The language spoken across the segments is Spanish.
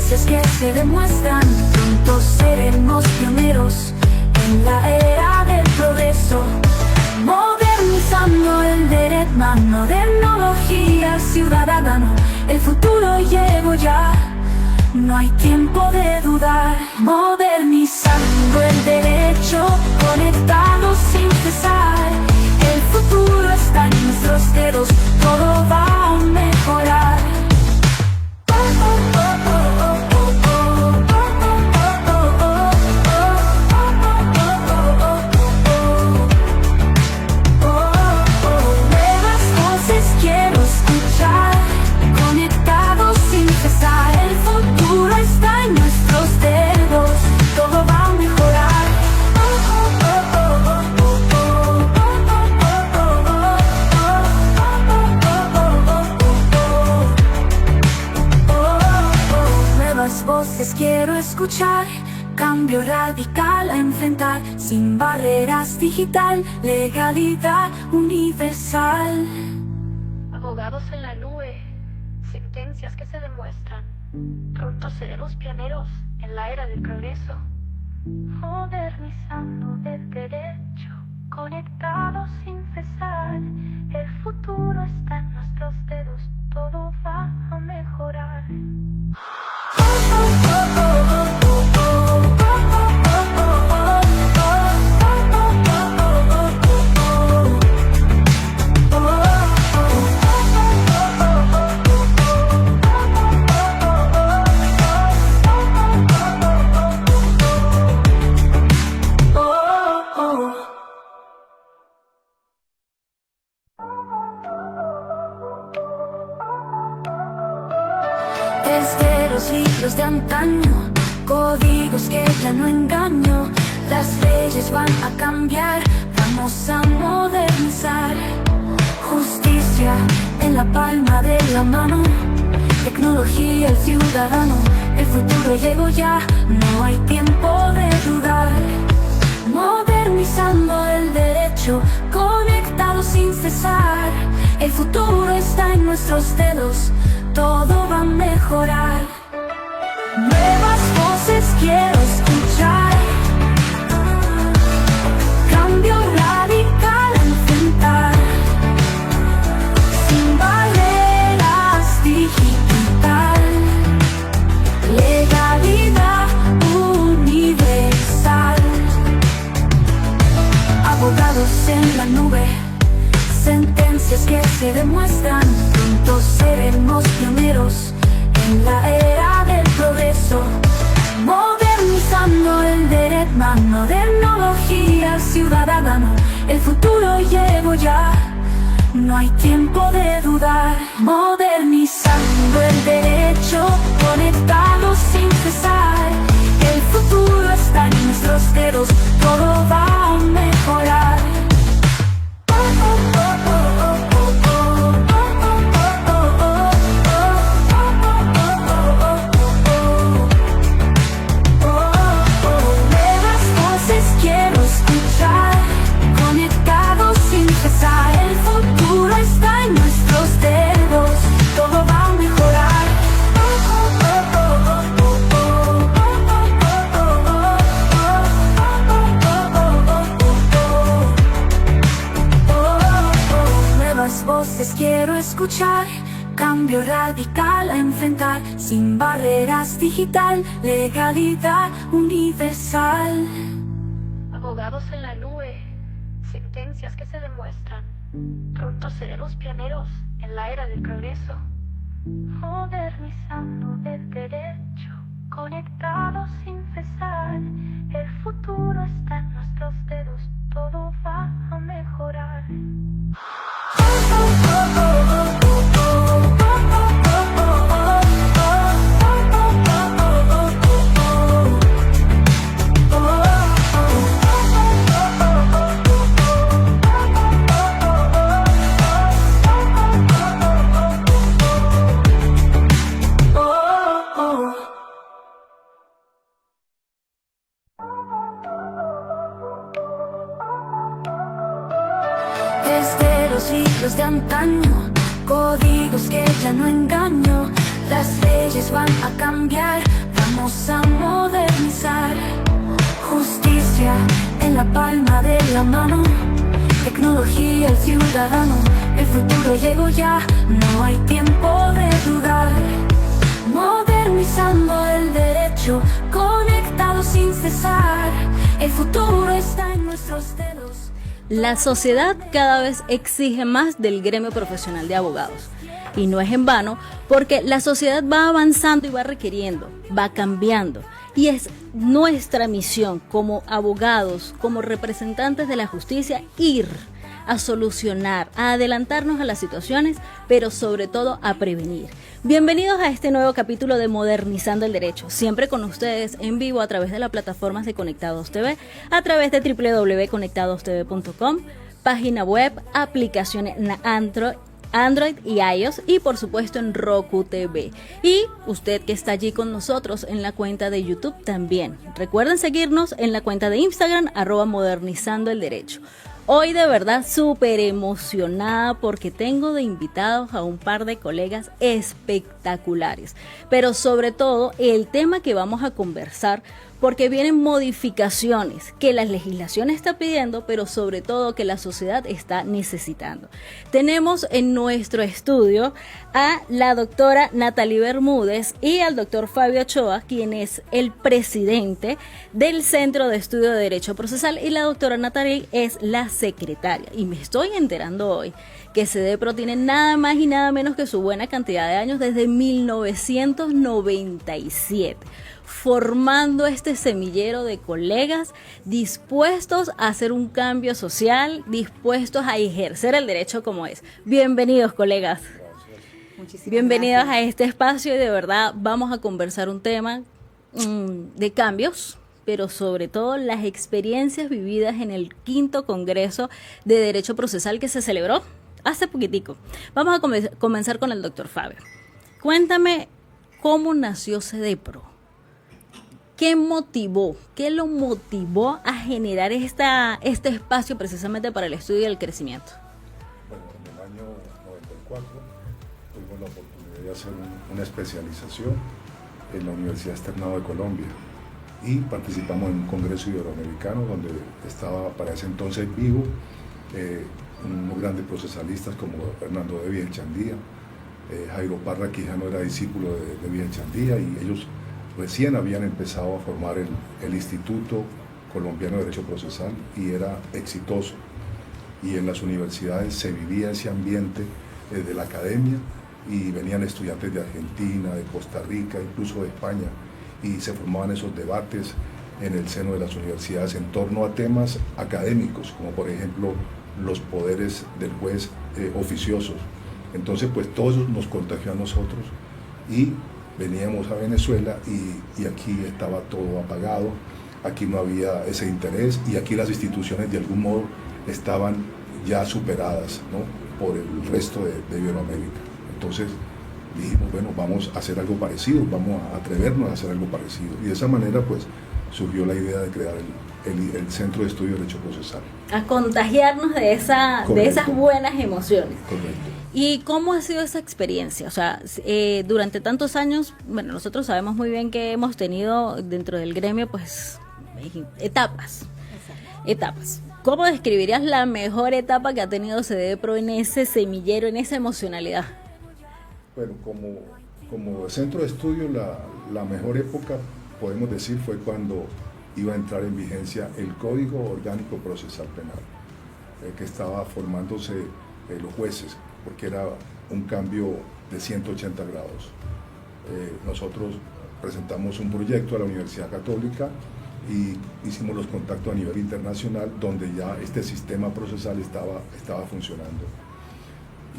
Sentencias que se demuestran, pronto seremos pioneros en la era del progreso, modernizando el derecho, mano, tecnología, ciudadano. El futuro llegó ya, no hay tiempo de dudar. Modernizando el derecho, conectados sin cesar. El futuro está en nuestros dedos, todo va a mejorar. Nuevas voces quiero escuchar, conectados sin cesar. El futuro está en nuestros dedos, todo va a mejorar. Nuevas voces quiero escuchar, cambio radical a enfrentar, sin barreras, digital, legalidad universal. Abogados en la nube, sentencias que se demuestran, pronto seremos pioneros en la era del progreso, modernizando el derecho, conectados sin cesar. El futuro está en nuestros dedos, todo va a mejorar. Desde los libros de antaño, códigos que ya no engaño, las leyes van a cambiar, vamos a modernizar. Justicia en la palma de la mano, tecnología el ciudadano. El futuro llegó ya, no hay tiempo de dudar. Modernizando el derecho, conectados sin cesar. El futuro está en nuestros dedos, todo va a mejorar. Nuevas voces quiero escuchar, cambio radical a enfrentar, sin barreras, digital, legalidad universal. Abogados en la nube, sentencias que se demuestran, pronto seremos pioneros en la era del progreso, modernizando el derecho, mano, tecnología, ciudadano. El futuro llegó ya, no hay tiempo de dudar. Modernizando el derecho, conectados sin cesar. El futuro está en nuestros dedos, todo va a mejorar. El futuro está en nuestros dedos, todo va a mejorar. Nuevas voces quiero escuchar, cambio radical a enfrentar, sin barreras, digital, legalidad universal. Abogados en la nube, sentencias que se demuestran, pronto seremos pioneros en la era del progreso, modernizando el derecho, conectados sin cesar. El futuro está en nuestros dedos, todo va a mejorar. Desde los de antaño, códigos que ya no engaño, las leyes leyes van a cambiar, vamos a modernizar. Justicia en la palma de la mano, tecnología el ciudadano, el futuro llegó ya, no hay tiempo de dudar. Modernizando el derecho, conectado sin cesar, el futuro está en nuestros dedos. La sociedad cada vez exige más del gremio profesional de abogados. Y no es en vano, porque la sociedad va avanzando y va requiriendo, va cambiando. Y es nuestra misión como abogados, como representantes de la justicia, ir a solucionar, a adelantarnos a las situaciones, pero sobre todo a prevenir. Bienvenidos a este nuevo capítulo de Modernizando el Derecho, siempre con ustedes en vivo a través de las plataformas de Conectados TV, a través de www.conectadostv.com, página web, aplicaciones en Android y iOS y por supuesto en Roku TV. Y usted que está allí con nosotros en la cuenta de YouTube también. Recuerden seguirnos en la cuenta de Instagram @modernizando el derecho. Hoy de verdad súper emocionada porque tengo de invitados a un par de colegas espectaculares, pero sobre todo el tema que vamos a conversar, porque vienen modificaciones que la legislación está pidiendo, pero sobre todo que la sociedad está necesitando. Tenemos en nuestro estudio a la doctora Natalie Bermúdez y al doctor Fabio Ochoa, quien es el presidente del Centro de Estudio de Derecho Procesal, y la doctora Natalie es la secretaria. Y me estoy enterando hoy que CEDEPRO tiene nada más y nada menos que su buena cantidad de años desde 1997. Formando este semillero de colegas dispuestos a hacer un cambio social, dispuestos a ejercer el derecho como es. Bienvenidos, colegas. Bienvenidos a este espacio y de verdad vamos a conversar un tema de cambios, pero sobre todo las experiencias vividas en el 5º Congreso de Derecho Procesal que se celebró hace poquitico. Vamos a comenzar con el doctor Fabio. Cuéntame cómo nació CEDEPRO. ¿Qué lo motivó a generar este espacio precisamente para el estudio y el crecimiento? Bueno, en el año 94 tuvimos la oportunidad de hacer una especialización en la Universidad Externado de Colombia y participamos en un congreso iberoamericano donde estaba para ese entonces vivo unos grandes procesalistas como Fernando de Villechandía, Jairo Parra Quijano era discípulo de Villechandía y ellos recién habían empezado a formar el Instituto Colombiano de Derecho Procesal y era exitoso. Y en las universidades se vivía ese ambiente de la academia y venían estudiantes de Argentina, de Costa Rica, incluso de España, y se formaban esos debates en el seno de las universidades en torno a temas académicos, como por ejemplo los poderes del juez oficiosos. Entonces, pues todo eso nos contagió a nosotros y veníamos a Venezuela y aquí estaba todo apagado, aquí no había ese interés y aquí las instituciones de algún modo estaban ya superadas, ¿no?, por el resto de Iberoamérica. Entonces dijimos, bueno, vamos a hacer algo parecido, vamos a atrevernos a hacer algo parecido. Y de esa manera pues surgió la idea de crear el Centro de Estudio de Derecho Procesal. A contagiarnos de esas buenas emociones. Correcto. ¿Y cómo ha sido esa experiencia? O sea, durante tantos años, bueno, nosotros sabemos muy bien que hemos tenido dentro del gremio, pues, etapas. ¿Cómo describirías la mejor etapa que ha tenido CEDEPRO en ese semillero, en esa emocionalidad? Bueno, como centro de estudio, la mejor época, podemos decir, fue cuando iba a entrar en vigencia el Código Orgánico Procesal Penal, que estaba formándose los jueces, porque era un cambio de 180 grados. Nosotros presentamos un proyecto a la Universidad Católica y hicimos los contactos a nivel internacional donde ya este sistema procesal estaba funcionando.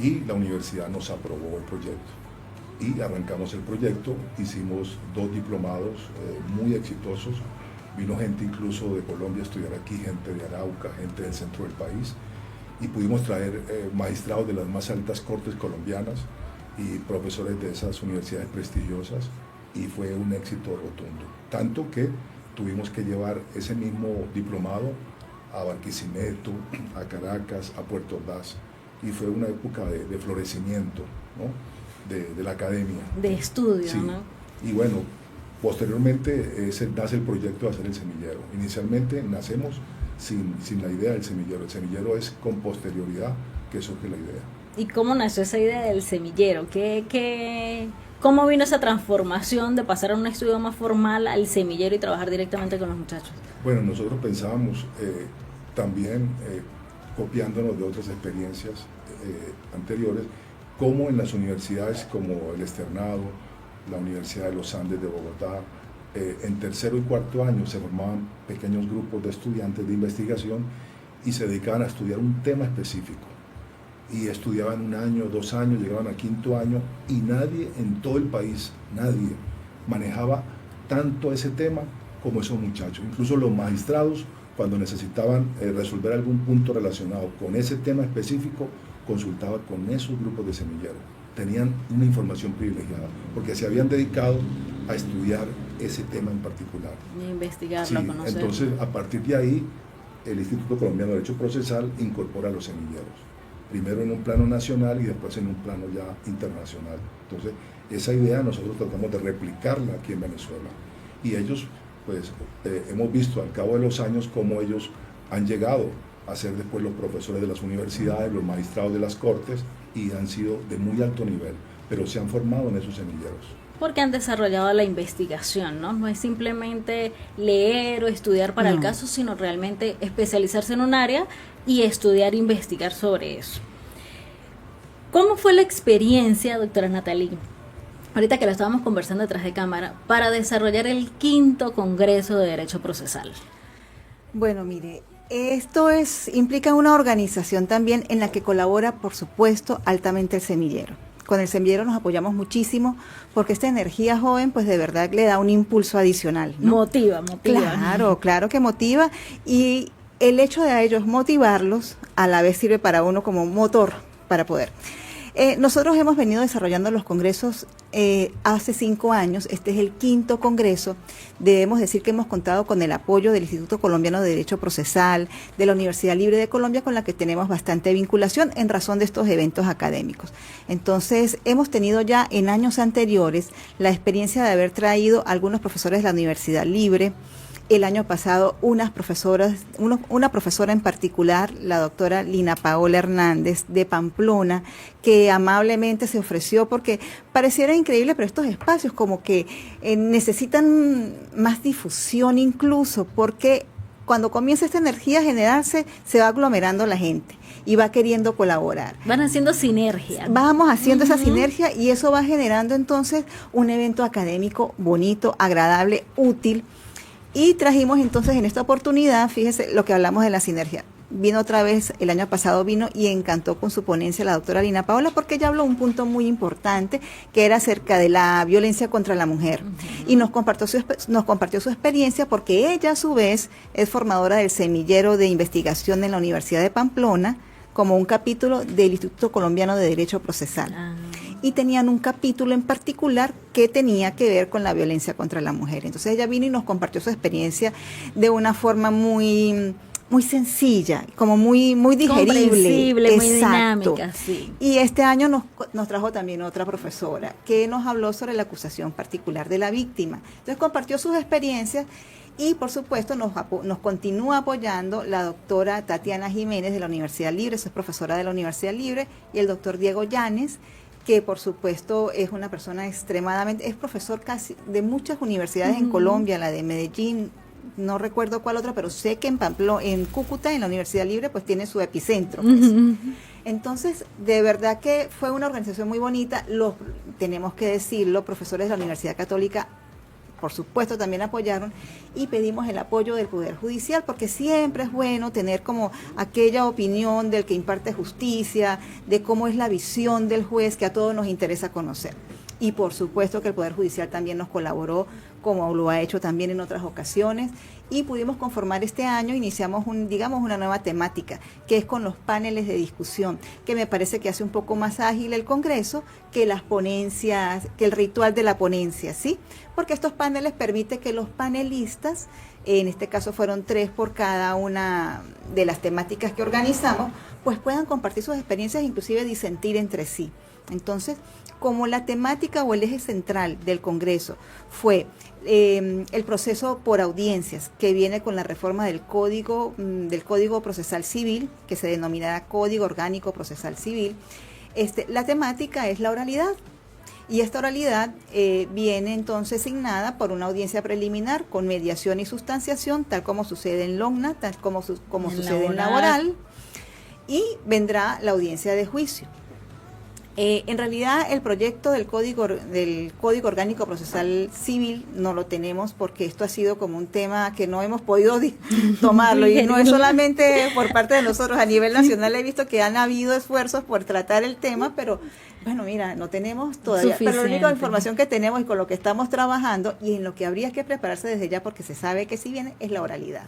Y la universidad nos aprobó el proyecto. Y arrancamos el proyecto, hicimos 2 diplomados muy exitosos. Vino gente incluso de Colombia a estudiar aquí, gente de Arauca, gente del centro del país. Y pudimos traer magistrados de las más altas cortes colombianas y profesores de esas universidades prestigiosas y fue un éxito rotundo. Tanto que tuvimos que llevar ese mismo diplomado a Barquisimeto, a Caracas, a Puerto Ordaz y fue una época de florecimiento, ¿no?, de la academia. De estudio, sí, ¿no? Y bueno, posteriormente nace el proyecto de hacer el semillero. Inicialmente nacemos sin la idea del semillero. El semillero es con posterioridad que surge la idea. ¿Y cómo nació esa idea del semillero? ¿Cómo vino esa transformación de pasar a un estudio más formal al semillero y trabajar directamente con los muchachos? Bueno, nosotros pensábamos también, copiándonos de otras experiencias anteriores, como en las universidades como el Externado, la Universidad de los Andes de Bogotá, en tercero y cuarto año se formaban pequeños grupos de estudiantes de investigación y se dedicaban a estudiar un tema específico. Y estudiaban 1 año, 2 años, llegaban a quinto año y nadie en todo el país, nadie manejaba tanto ese tema como esos muchachos. Incluso los magistrados, cuando necesitaban resolver algún punto relacionado con ese tema específico, consultaban con esos grupos de semillero. Tenían una información privilegiada porque se habían dedicado a estudiar ese tema en particular. Y investigarlo, sí, a conocerlo. entonces, a partir de ahí, el Instituto Colombiano de Derecho Procesal incorpora los semilleros. Primero en un plano nacional y después en un plano ya internacional. Entonces, esa idea nosotros tratamos de replicarla aquí en Venezuela. Y ellos, pues, hemos visto al cabo de los años cómo ellos han llegado a ser después los profesores de las universidades, los magistrados de las cortes, y han sido de muy alto nivel, pero se han formado en esos semilleros. Porque han desarrollado la investigación, ¿no? No es simplemente leer o estudiar para el caso, sino realmente especializarse en un área y estudiar e investigar sobre eso. ¿Cómo fue la experiencia, doctora Natalie, ahorita que la estábamos conversando detrás de cámara, para desarrollar el 5º Congreso de Derecho Procesal? Bueno, mire, esto implica una organización también en la que colabora, por supuesto, altamente el semillero. Con el semillero nos apoyamos muchísimo porque esta energía joven, pues de verdad le da un impulso adicional, ¿no? Motiva. Claro que motiva, y el hecho de a ellos motivarlos a la vez sirve para uno como motor para poder. Nosotros hemos venido desarrollando los congresos hace 5 años, este es el 5º congreso. Debemos decir que hemos contado con el apoyo del Instituto Colombiano de Derecho Procesal, de la Universidad Libre de Colombia, con la que tenemos bastante vinculación en razón de estos eventos académicos. Entonces, hemos tenido ya en años anteriores la experiencia de haber traído a algunos profesores de la Universidad Libre. El año pasado una profesora en particular, la doctora Lina Paola Hernández de Pamplona, que amablemente se ofreció porque pareciera increíble, pero estos espacios como que necesitan más difusión incluso, porque cuando comienza esta energía a generarse, se va aglomerando la gente y va queriendo colaborar. Van haciendo sinergia. Vamos haciendo esa sinergia y eso va generando entonces un evento académico bonito, agradable, útil. Y trajimos entonces en esta oportunidad, fíjese lo que hablamos de la sinergia. Vino otra vez, el año pasado vino y encantó con su ponencia la doctora Lina Paola, porque ella habló un punto muy importante que era acerca de la violencia contra la mujer. Y nos compartió su experiencia porque ella a su vez es formadora del semillero de investigación en la Universidad de Pamplona como un capítulo del Instituto Colombiano de Derecho Procesal. Y tenían un capítulo en particular que tenía que ver con la violencia contra la mujer. Entonces ella vino y nos compartió su experiencia de una forma muy sencilla, como muy digerible, comprensible, muy dinámica, sí. Y este año nos trajo también otra profesora que nos habló sobre la acusación particular de la víctima. Entonces compartió sus experiencias. Y por supuesto nos continúa apoyando la doctora Tatiana Jiménez de la Universidad Libre, es profesora de la Universidad Libre, y el doctor Diego Llanes, que por supuesto es una persona es profesor casi de muchas universidades en Colombia, la de Medellín, no recuerdo cuál otra, pero sé que en Cúcuta, en la Universidad Libre, pues tiene su epicentro. Pues. Entonces, de verdad que fue una organización muy bonita, tenemos que decirlo, profesores de la Universidad Católica, por supuesto, también apoyaron, y pedimos el apoyo del Poder Judicial, porque siempre es bueno tener como aquella opinión del que imparte justicia, de cómo es la visión del juez, que a todos nos interesa conocer. Y por supuesto que el Poder Judicial también nos colaboró, como lo ha hecho también en otras ocasiones, y pudimos conformar este año, iniciamos una nueva temática, que es con los paneles de discusión, que me parece que hace un poco más ágil el Congreso que las ponencias, que el ritual de la ponencia, ¿sí? Porque estos paneles permiten que los panelistas, en este caso fueron 3 por cada una de las temáticas que organizamos, pues puedan compartir sus experiencias e inclusive disentir entre sí. Entonces, como la temática o el eje central del Congreso fue el proceso por audiencias, que viene con la reforma del Código Procesal Civil, que se denominará Código Orgánico Procesal Civil, la temática es la oralidad. Y esta oralidad viene entonces signada por una audiencia preliminar con mediación y sustanciación, tal como sucede en LOGNA, tal como sucede en laboral, y vendrá la audiencia de juicio. En realidad el proyecto del Código Orgánico Procesal Civil no lo tenemos porque esto ha sido como un tema que no hemos podido tomarlo, y no es solamente por parte de nosotros, a nivel nacional he visto que han habido esfuerzos por tratar el tema, pero bueno, mira, no tenemos todavía, pero la única información que tenemos y con lo que estamos trabajando y en lo que habría que prepararse desde ya, porque se sabe que si viene, es la oralidad.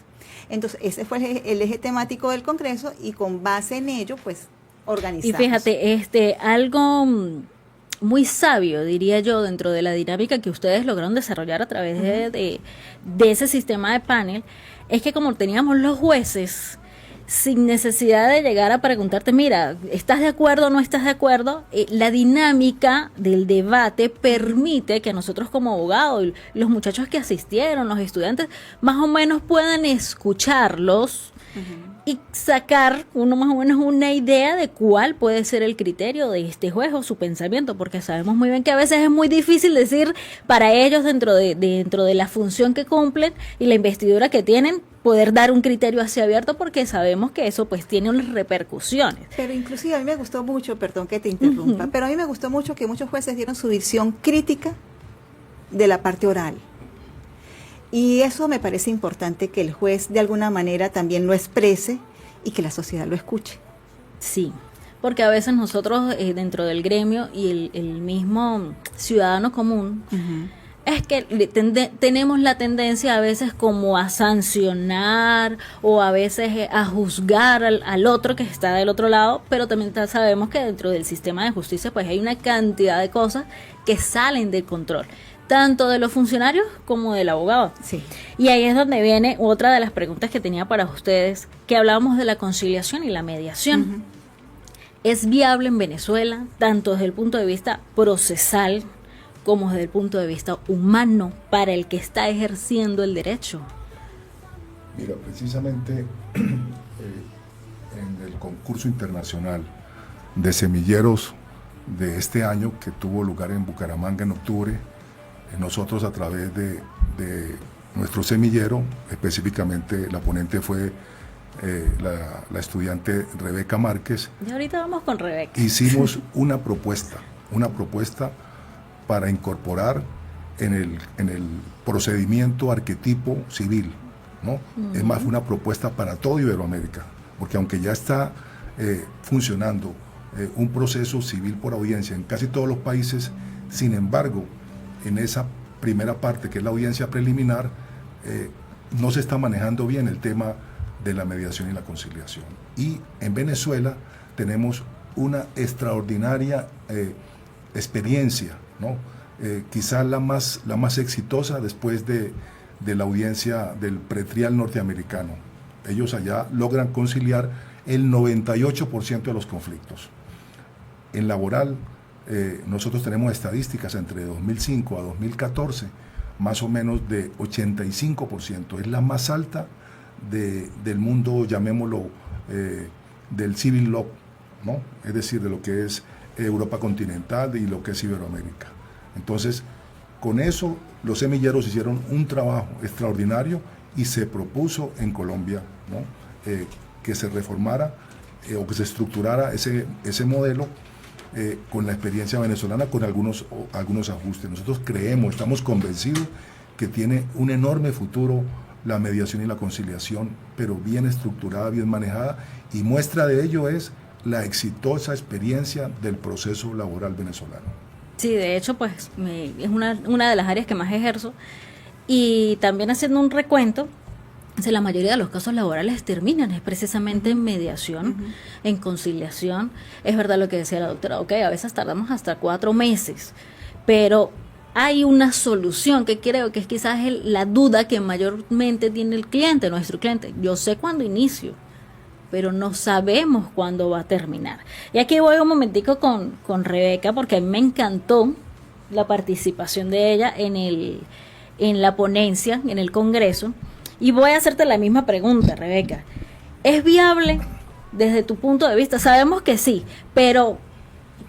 Entonces ese fue el eje temático del Congreso y con base en ello, pues organizamos. Y fíjate, algo muy sabio, diría yo, dentro de la dinámica que ustedes lograron desarrollar a través de ese sistema de panel, es que como teníamos los jueces, sin necesidad de llegar a preguntarte, mira, ¿estás de acuerdo o no estás de acuerdo? La dinámica del debate permite que nosotros como abogados, los muchachos que asistieron, los estudiantes, más o menos puedan escucharlos y sacar uno más o menos una idea de cuál puede ser el criterio de este juez o su pensamiento, porque sabemos muy bien que a veces es muy difícil decir para ellos dentro de la función que cumplen y la investidura que tienen, poder dar un criterio así abierto, porque sabemos que eso pues tiene unas repercusiones. Pero inclusive a mí me gustó mucho, perdón que te interrumpa, pero a mí me gustó mucho que muchos jueces dieron su visión crítica de la parte oral. Y eso me parece importante, que el juez de alguna manera también lo exprese y que la sociedad lo escuche. Sí, porque a veces nosotros dentro del gremio y el mismo ciudadano común, es que tenemos la tendencia a veces como a sancionar o a veces a juzgar al otro que está del otro lado, pero también sabemos que dentro del sistema de justicia pues hay una cantidad de cosas que salen del control, tanto de los funcionarios como del abogado. Sí. Y ahí es donde viene otra de las preguntas que tenía para ustedes, que hablábamos de la conciliación y la mediación. ¿Es viable en Venezuela, tanto desde el punto de vista procesal como desde el punto de vista humano, para el que está ejerciendo el derecho? Mira, precisamente en el concurso internacional de semilleros de este año, que tuvo lugar en Bucaramanga en octubre, nosotros a través de nuestro semillero, específicamente la ponente fue la estudiante Rebeca Márquez. Y ahorita vamos con Rebeca. Hicimos una propuesta para incorporar en el procedimiento arquetipo civil, ¿no? Es más, fue una propuesta para todo Iberoamérica, porque aunque ya está funcionando un proceso civil por audiencia en casi todos los países, sin embargo, en esa primera parte, que es la audiencia preliminar, no se está manejando bien el tema de la mediación y la conciliación. Y en Venezuela tenemos una extraordinaria experiencia, ¿no? Quizás la más exitosa después de la audiencia del pretrial norteamericano. Ellos allá logran conciliar el 98% de los conflictos. En laboral, nosotros tenemos estadísticas entre 2005 a 2014, más o menos de 85%. Es la más alta del mundo, llamémoslo, del civil law, ¿no? Es decir, de lo que es Europa continental y lo que es Iberoamérica. Entonces, con eso los semilleros hicieron un trabajo extraordinario y se propuso en Colombia, ¿no? Que se reformara o que se estructurara ese modelo con la experiencia venezolana, con algunos ajustes. Nosotros creemos, estamos convencidos que tiene un enorme futuro la mediación y la conciliación, pero bien estructurada, bien manejada, y muestra de ello es la exitosa experiencia del proceso laboral venezolano. Sí, de hecho, pues es una de las áreas que más ejerzo, y también haciendo un recuento, la mayoría de los casos laborales terminan es precisamente en mediación, en conciliación. Es verdad lo que decía la doctora, ok, a veces tardamos hasta 4 meses, pero hay una solución que creo que es quizás la duda que mayormente tiene el cliente, nuestro cliente. Yo sé cuándo inicio, pero no sabemos cuándo va a terminar. Y aquí voy un momentico con Rebeca, porque a mí me encantó la participación de ella en la ponencia, en el Congreso, y voy a hacerte la misma pregunta, Rebeca. ¿Es viable desde tu punto de vista? Sabemos que sí, pero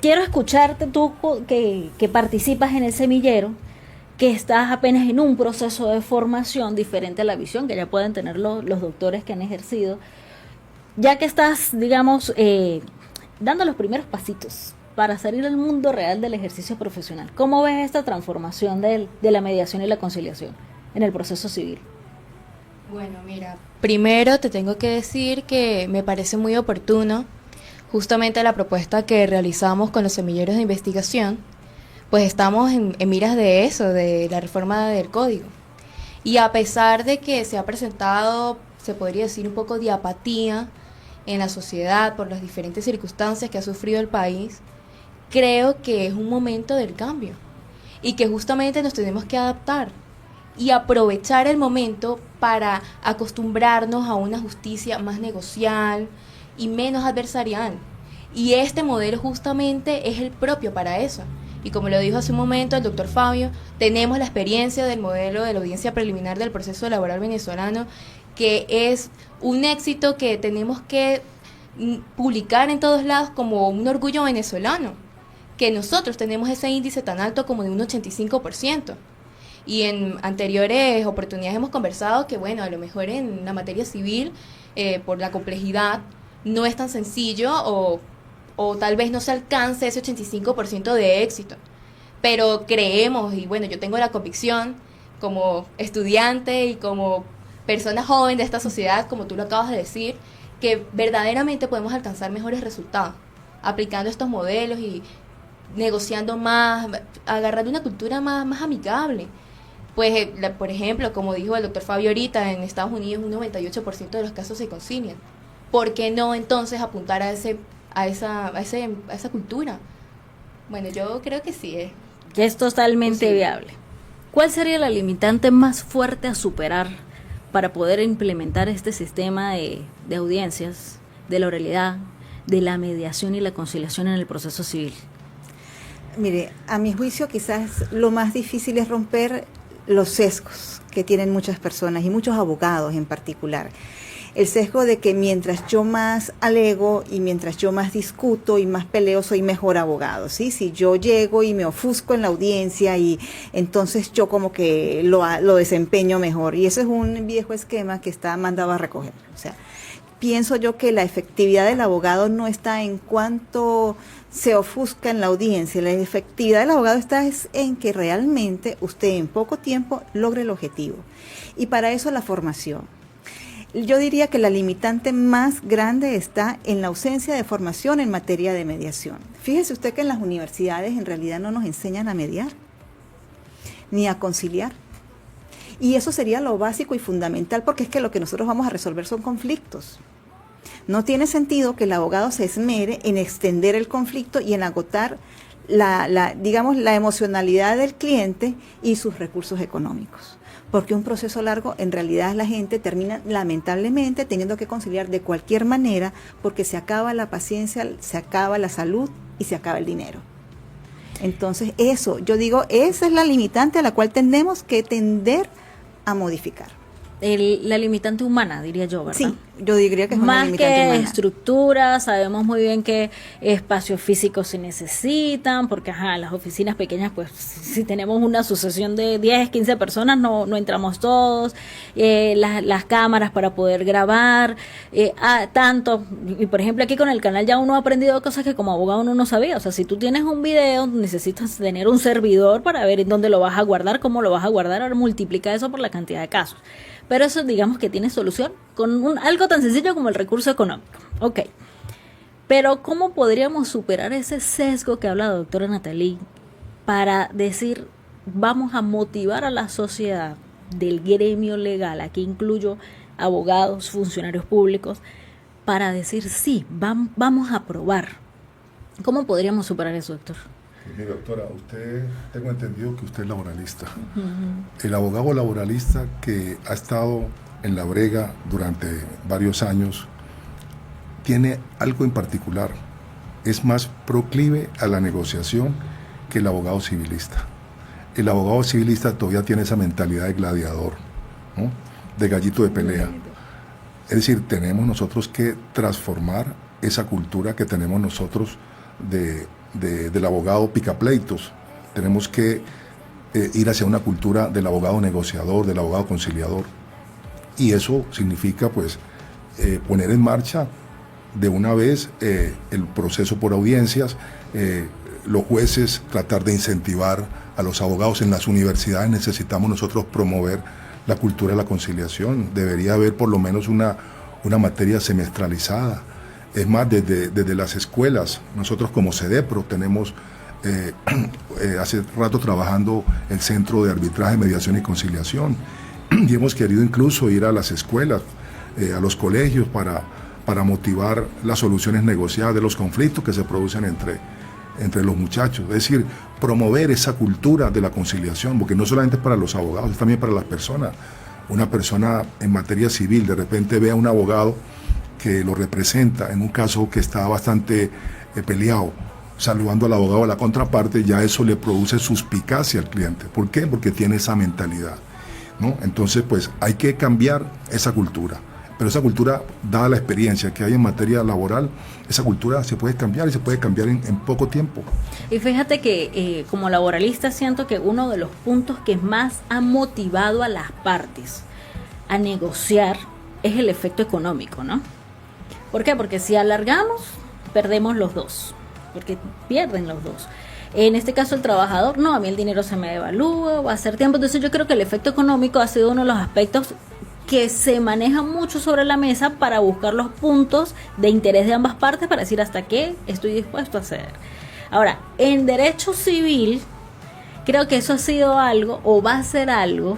quiero escucharte tú que participas en el semillero, que estás apenas en un proceso de formación diferente a la visión que ya pueden tener los doctores que han ejercido, ya que estás, digamos, dando los primeros pasitos para salir al mundo real del ejercicio profesional. ¿Cómo ves esta transformación de la mediación y la conciliación en el proceso civil? Bueno, mira, primero te tengo que decir que me parece muy oportuno justamente la propuesta que realizamos con los semilleros de investigación, pues estamos en miras de eso, de la reforma del código. Y a pesar de que se ha presentado, se podría decir, un poco de apatía en la sociedad por las diferentes circunstancias que ha sufrido el país, creo que es un momento del cambio y que justamente nos tenemos que adaptar y aprovechar el momento para acostumbrarnos a una justicia más negocial y menos adversarial. Y este modelo justamente es el propio para eso. Y como lo dijo hace un momento el doctor Fabio, tenemos la experiencia del modelo de la audiencia preliminar del proceso laboral venezolano, que es un éxito que tenemos que publicar en todos lados como un orgullo venezolano, que nosotros tenemos ese índice tan alto como de un 85%. Y en anteriores oportunidades hemos conversado que, bueno, a lo mejor en la materia civil, por la complejidad, no es tan sencillo o tal vez no se alcance ese 85% de éxito. Pero creemos, y bueno, yo tengo la convicción como estudiante y como persona joven de esta sociedad, como tú lo acabas de decir, que verdaderamente podemos alcanzar mejores resultados aplicando estos modelos y negociando más, agarrando una cultura más amigable. Pues, por ejemplo, como dijo el doctor Fabio ahorita, en Estados Unidos un 98% de los casos se concilian. ¿Por qué no entonces apuntar a esa cultura? Bueno, yo creo que sí es. Que es totalmente posible. Viable. ¿Cuál sería la limitante más fuerte a superar para poder implementar este sistema de audiencias, de la oralidad, de la mediación y la conciliación en el proceso civil? Mire, a mi juicio quizás lo más difícil es romper los sesgos que tienen muchas personas y muchos abogados en particular. El sesgo de que mientras yo más alego y mientras yo más discuto y más peleo, soy mejor abogado, ¿sí? Si yo llego y me ofusco en la audiencia y entonces yo como que lo desempeño mejor. Y eso es un viejo esquema que está mandado a recoger. O sea, pienso yo que la efectividad del abogado no está en cuánto se ofusca en la audiencia. La efectividad del abogado está en que realmente usted en poco tiempo logre el objetivo. Y para eso la formación. Yo diría que la limitante más grande está en la ausencia de formación en materia de mediación. Fíjese usted que en las universidades en realidad no nos enseñan a mediar, ni a conciliar. Y eso sería lo básico y fundamental, porque es que lo que nosotros vamos a resolver son conflictos. No tiene sentido que el abogado se esmere en extender el conflicto y en agotar digamos, la emocionalidad del cliente y sus recursos económicos. Porque un proceso largo, en realidad la gente termina lamentablemente teniendo que conciliar de cualquier manera, porque se acaba la paciencia, se acaba la salud y se acaba el dinero. Entonces eso, yo digo, esa es la limitante a la cual tenemos que tender a modificar. La limitante humana, diría yo, ¿verdad? Sí, yo diría que es una limitante humana. Más que estructura, sabemos muy bien que espacios físicos se necesitan, porque las oficinas pequeñas, pues si tenemos una asociación de 10, 15 personas, no entramos todos, las cámaras para poder grabar, tanto, y por ejemplo aquí con el canal ya uno ha aprendido cosas que como abogado uno no sabía. O sea, si tú tienes un video, necesitas tener un servidor para ver en dónde lo vas a guardar, cómo lo vas a guardar, ahora multiplica eso por la cantidad de casos. Pero eso digamos que tiene solución con algo tan sencillo como el recurso económico. Ok. Pero ¿cómo podríamos superar ese sesgo que habla la doctora Nathalie para decir, vamos a motivar a la sociedad del gremio legal, aquí incluyo abogados, funcionarios públicos, para decir sí, vamos a probar? ¿Cómo podríamos superar eso, doctor? Mi doctora, tengo entendido que usted es laboralista. El abogado laboralista que ha estado en la brega durante varios años tiene algo en particular, es más proclive a la negociación que el abogado civilista. El abogado civilista todavía tiene esa mentalidad de gladiador, ¿no? De gallito de pelea. Es decir, tenemos nosotros que transformar esa cultura que tenemos nosotros del abogado picapleitos. Tenemos que ir hacia una cultura del abogado negociador, del abogado conciliador. Y eso significa, pues, poner en marcha de una vez el proceso por audiencias, los jueces tratar de incentivar a los abogados. En las universidades necesitamos nosotros promover la cultura de la conciliación. Debería haber por lo menos una materia semestralizada. Es más, desde las escuelas, nosotros como CEDEPRO tenemos hace rato trabajando el Centro de Arbitraje, Mediación y Conciliación, y hemos querido incluso ir a las escuelas, a los colegios para motivar las soluciones negociadas de los conflictos que se producen entre los muchachos. Es decir, promover esa cultura de la conciliación, porque no solamente es para los abogados, es también para las personas. Una persona en materia civil de repente ve a un abogado que lo representa en un caso que está bastante peleado, saludando al abogado de la contraparte, ya eso le produce suspicacia al cliente. ¿Por qué? Porque tiene esa mentalidad, ¿no? Entonces, pues hay que cambiar esa cultura. Pero esa cultura, dada la experiencia que hay en materia laboral, esa cultura se puede cambiar y se puede cambiar en poco tiempo. Y fíjate que como laboralista siento que uno de los puntos que más ha motivado a las partes a negociar es el efecto económico, ¿no? ¿Por qué? Porque si alargamos, perdemos los dos, porque pierden los dos. En este caso el trabajador, no, a mí el dinero se me devalúa, va a ser tiempo. Entonces yo creo que el efecto económico ha sido uno de los aspectos que se maneja mucho sobre la mesa para buscar los puntos de interés de ambas partes para decir hasta qué estoy dispuesto a ceder. Ahora, en derecho civil, creo que eso ha sido algo, o va a ser algo,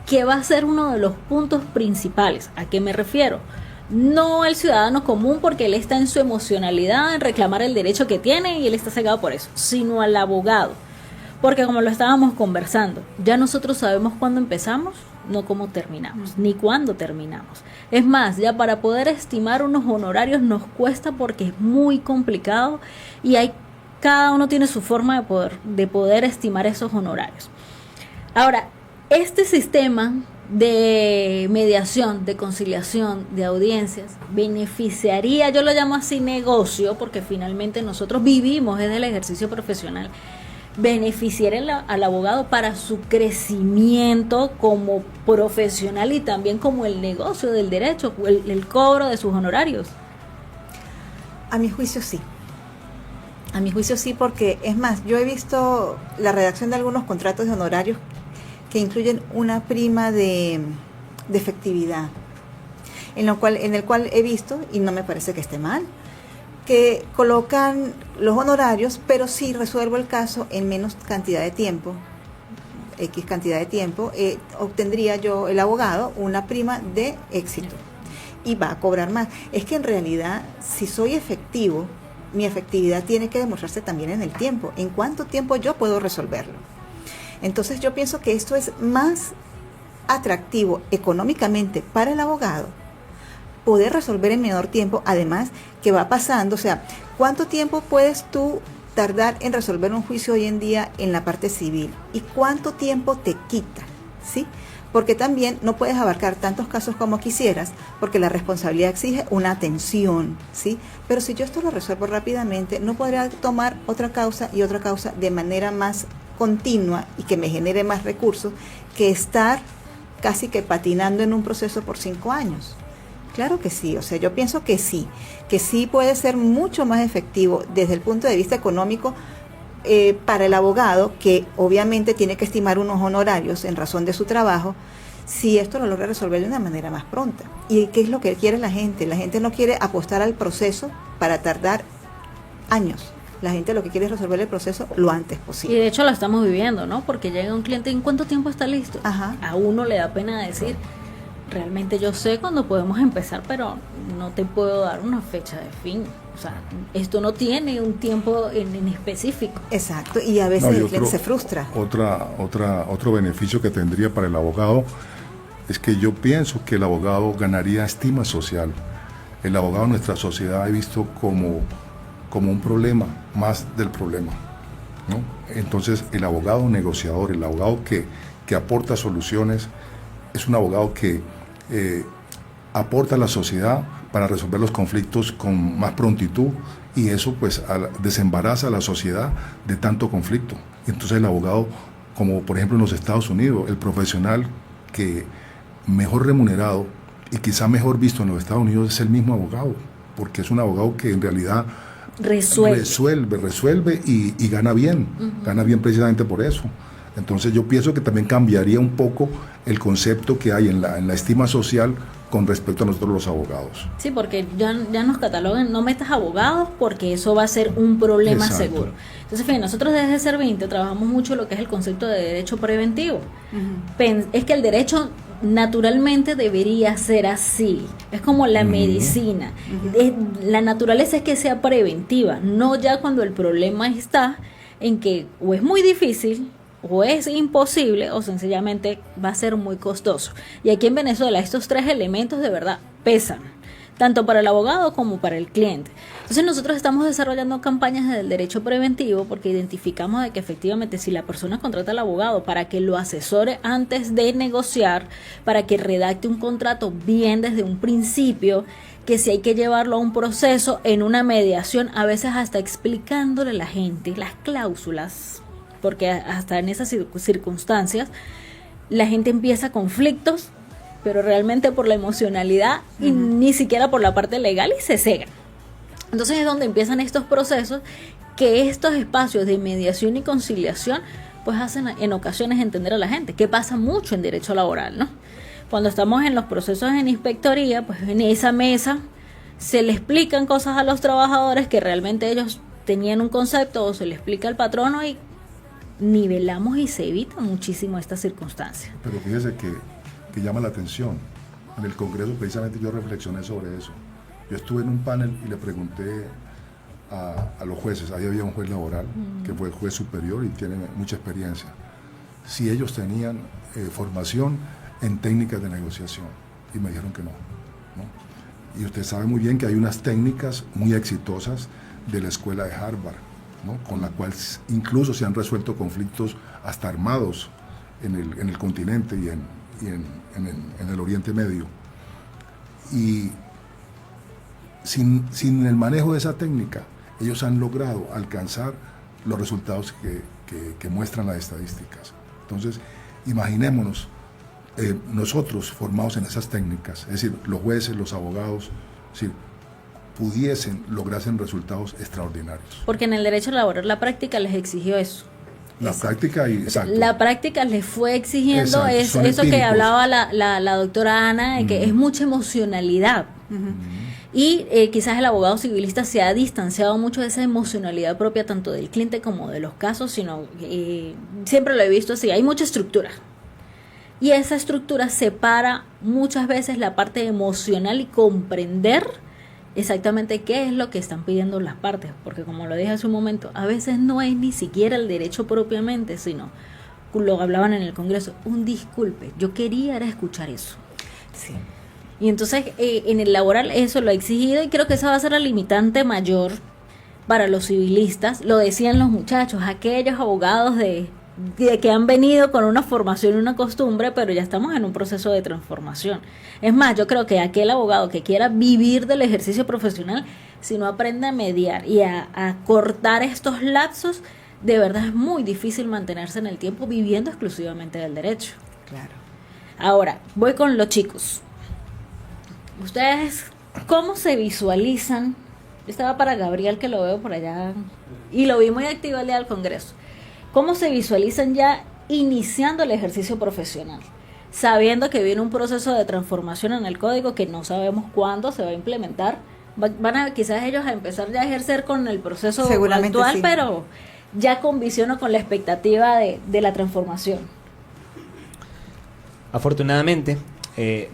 que va a ser uno de los puntos principales. ¿A qué me refiero? No el ciudadano común, porque él está en su emocionalidad, en reclamar el derecho que tiene y él está cegado por eso, sino al abogado. Porque como lo estábamos conversando, ya nosotros sabemos cuándo empezamos, no cómo terminamos, ni cuándo terminamos. Es más, ya para poder estimar unos honorarios nos cuesta porque es muy complicado y cada uno tiene su forma de poder estimar esos honorarios. Ahora, este sistema de mediación, de conciliación, de audiencias, beneficiaría, yo lo llamo así negocio, porque finalmente nosotros vivimos desde el ejercicio profesional, beneficiaría al abogado para su crecimiento como profesional y también como el negocio del derecho, el cobro de sus honorarios. A mi juicio sí. A mi juicio sí, porque es más, yo he visto la redacción de algunos contratos de honorarios que incluyen una prima de efectividad, en el cual he visto, y no me parece que esté mal, que colocan los honorarios, pero si resuelvo el caso en menos cantidad de tiempo, X cantidad de tiempo, obtendría yo, el abogado, una prima de éxito y va a cobrar más. Es que en realidad, si soy efectivo, mi efectividad tiene que demostrarse también en el tiempo. ¿En cuánto tiempo yo puedo resolverlo? Entonces yo pienso que esto es más atractivo económicamente para el abogado, poder resolver en menor tiempo, además que va pasando, o sea, ¿cuánto tiempo puedes tú tardar en resolver un juicio hoy en día en la parte civil? ¿Y cuánto tiempo te quita? ¿Sí? Porque también no puedes abarcar tantos casos como quisieras, porque la responsabilidad exige una atención, ¿sí? Pero si yo esto lo resuelvo rápidamente, no podría tomar otra causa y otra causa de manera más continua y que me genere más recursos que estar casi que patinando en un proceso por 5 años. Claro que sí, o sea, yo pienso que sí puede ser mucho más efectivo desde el punto de vista económico para el abogado, que obviamente tiene que estimar unos honorarios en razón de su trabajo, si esto lo logra resolver de una manera más pronta. ¿Y qué es lo que quiere la gente? La gente no quiere apostar al proceso para tardar años. La gente lo que quiere es resolver el proceso lo antes posible. Y de hecho lo estamos viviendo, ¿no? Porque llega un cliente, ¿en cuánto tiempo está listo? Ajá. A uno le da pena decir, realmente yo sé cuándo podemos empezar, pero no te puedo dar una fecha de fin. O sea, esto no tiene un tiempo en específico. Exacto, y a veces el cliente se frustra. Otro beneficio que tendría para el abogado es que yo pienso que el abogado ganaría estima social. el abogado en nuestra sociedad he visto como un problema más del problema, ¿no? Entonces el abogado negociador, el abogado que aporta soluciones, es un abogado que aporta a la sociedad para resolver los conflictos con más prontitud, y eso pues desembaraza a la sociedad de tanto conflicto. Entonces el abogado, como por ejemplo en los Estados Unidos, el profesional que mejor remunerado y quizá mejor visto en los Estados Unidos es el mismo abogado, porque es un abogado que en realidad resuelve y gana bien, gana bien precisamente por eso. Entonces yo pienso que también cambiaría un poco el concepto que hay en la estima social con respecto a nosotros los abogados. Sí, porque ya nos catalogan, no metas abogados porque eso va a ser un problema. Exacto. Seguro. Entonces, fíjense, nosotros desde Ser20 trabajamos mucho lo que es el concepto de derecho preventivo. Es que el derecho naturalmente debería ser así, es como la medicina. La naturaleza es que sea preventiva, no ya cuando el problema está en que o es muy difícil, o es imposible, o sencillamente va a ser muy costoso. Y aquí en Venezuela estos tres elementos de verdad pesan, tanto para el abogado como para el cliente. Entonces nosotros estamos desarrollando campañas del derecho preventivo porque identificamos de que efectivamente si la persona contrata al abogado para que lo asesore antes de negociar, para que redacte un contrato bien desde un principio, que si hay que llevarlo a un proceso en una mediación, a veces hasta explicándole a la gente las cláusulas, porque hasta en esas circunstancias la gente empieza conflictos, pero realmente por la emocionalidad y ni siquiera por la parte legal, y se cegan. Entonces es donde empiezan estos procesos, que estos espacios de mediación y conciliación pues hacen en ocasiones entender a la gente, que pasa mucho en derecho laboral, ¿no? Cuando estamos en los procesos en inspectoría, pues en esa mesa se le explican cosas a los trabajadores que realmente ellos tenían un concepto, o se le explica al patrono, y nivelamos y se evita muchísimo esta circunstancia. Pero fíjese que llama la atención. En el Congreso precisamente yo reflexioné sobre eso. Yo estuve en un panel y le pregunté a los jueces, ahí había un juez laboral que fue juez superior y tiene mucha experiencia, si ellos tenían formación en técnicas de negociación, y me dijeron que no. Y usted sabe muy bien que hay unas técnicas muy exitosas de la escuela de Harvard, ¿no? Con la cual incluso se han resuelto conflictos hasta armados en el continente y en el Oriente Medio. Y sin el manejo de esa técnica, ellos han logrado alcanzar los resultados que muestran las estadísticas. Entonces, imaginémonos nosotros formados en esas técnicas, es decir, los jueces, los abogados, es decir, pudiesen lograrse resultados extraordinarios. Porque en el derecho laboral la práctica les exigió eso. La práctica les fue exigiendo eso que hablaba la doctora Ana, que es mucha emocionalidad. Y quizás el abogado civilista se ha distanciado mucho de esa emocionalidad propia tanto del cliente como de los casos, sino siempre lo he visto así, hay mucha estructura. Y esa estructura separa muchas veces la parte emocional y comprender exactamente qué es lo que están pidiendo las partes, porque como lo dije hace un momento, a veces no es ni siquiera el derecho propiamente, sino, lo hablaban en el Congreso, un disculpe, yo quería era escuchar eso. Sí. Y entonces en el laboral eso lo ha exigido, y creo que esa va a ser la limitante mayor para los civilistas. Lo decían los muchachos, aquellos abogados de que han venido con una formación y una costumbre, pero ya estamos en un proceso de transformación. Es más, yo creo que aquel abogado que quiera vivir del ejercicio profesional, si no aprende a mediar y a cortar estos lapsos, de verdad es muy difícil mantenerse en el tiempo viviendo exclusivamente del derecho. Claro. Ahora, voy con los chicos. ¿Ustedes cómo se visualizan? Yo estaba para Gabriel, que lo veo por allá, y lo vi muy activo el día del Congreso. ¿Cómo se visualizan ya iniciando el ejercicio profesional? Sabiendo que viene un proceso de transformación en el código que no sabemos cuándo se va a implementar. Van a quizás ellos a empezar ya a ejercer con el proceso actual, sí, pero ya con visión o con la expectativa de la transformación. Afortunadamente,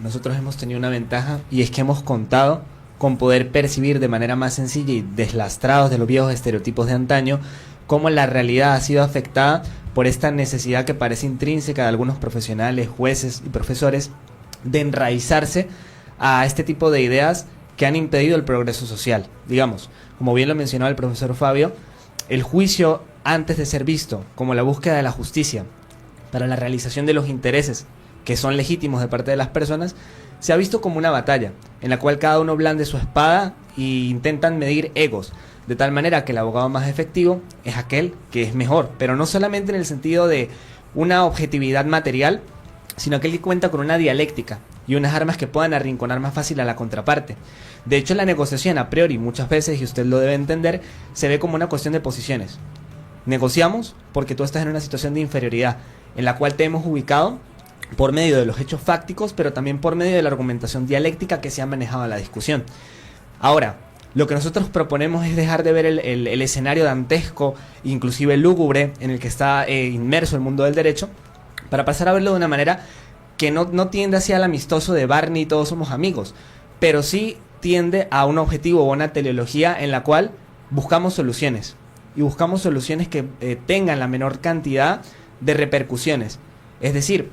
nosotros hemos tenido una ventaja, y es que hemos contado con poder percibir de manera más sencilla y deslastrados de los viejos estereotipos de antaño cómo la realidad ha sido afectada por esta necesidad que parece intrínseca de algunos profesionales, jueces y profesores de enraizarse a este tipo de ideas que han impedido el progreso social. Digamos, como bien lo mencionaba el profesor Fabio, el juicio, antes de ser visto como la búsqueda de la justicia para la realización de los intereses que son legítimos de parte de las personas, se ha visto como una batalla en la cual cada uno blande su espada e intentan medir egos, de tal manera que el abogado más efectivo es aquel que es mejor, pero no solamente en el sentido de una objetividad material, sino aquel que cuenta con una dialéctica y unas armas que puedan arrinconar más fácil a la contraparte. De hecho, la negociación a priori muchas veces, y usted lo debe entender, se ve como una cuestión de posiciones. Negociamos porque tú estás en una situación de inferioridad en la cual te hemos ubicado por medio de los hechos fácticos, pero también por medio de la argumentación dialéctica que se ha manejado en la discusión. Ahora, lo que nosotros proponemos es dejar de ver el escenario dantesco, inclusive lúgubre, en el que está inmerso el mundo del derecho, para pasar a verlo de una manera que no tiende hacia el amistoso de Barney y todos somos amigos, pero sí tiende a un objetivo o una teleología en la cual buscamos soluciones, y buscamos soluciones que tengan la menor cantidad de repercusiones. Es decir,